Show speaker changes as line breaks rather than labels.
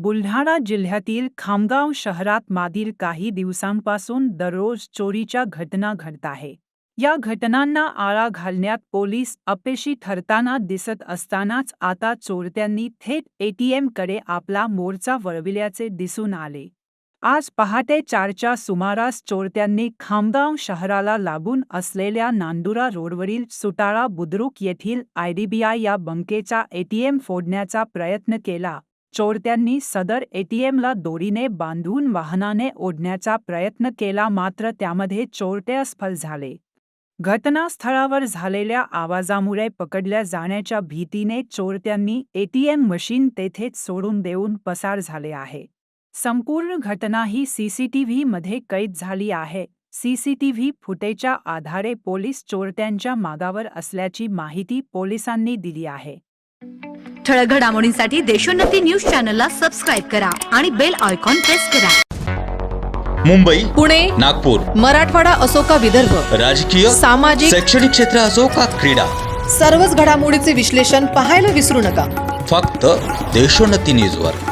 बुलढाणा जिल्ह्यातील खामगाव शहरात मागील काही दिवसांपासून दररोज चोरीच्या घटना घडत आहे. या घटनांना आळा घालण्यात पोलीस अपयशी ठरताना दिसत असतानाच आता चोरट्यांनी थेट एटीएमकडे आपला मोर्चा वळविल्याचे दिसून आले. आज पहाटे 4च्या सुमारास चोरट्यांनी खामगाव शहराला लागून असलेल्या नांदुरा रोडवरील सुटाळा बुद्रुक येथील IDBI या बँकेचा एटीएम फोडण्याचा प्रयत्न केला. चोरट्यांनी सदर एटीएमला दोरीने बांधून वाहनाने ओढण्याचा प्रयत्न केला, मात्र त्यामध्ये चोरटे असफल झाले. घटनास्थळावर झालेल्या आवाजामुळे पकडल्या जाण्याच्या भीतीने चोरट्यांनी एटीएम मशीन तेथेच सोडून देऊन पसार झाले आहे. संपूर्ण घटना ही CCTVमध्ये कैद झाली आहे. CCTV फुटेजच्या आधारे पोलीस चोरट्यांच्या मागावर असल्याची माहिती पोलिसांनी दिली आहे.
ठळक घडामोडींसाठी देशोन्नती न्यूज चॅनलला सबस्क्राइब करा आणि बेल आयकॉन प्रेस करा.
मुंबई,
पुणे,
नागपूर,
मराठवाडा असो का विदर्भ,
राजकीय,
सामाजिक,
शैक्षणिक क्षेत्र असो का क्रीडा,
सर्वच घडामोडीचे विश्लेषण पाहायला विसरू नका.
फक्त देशोन्नती न्यूजवर.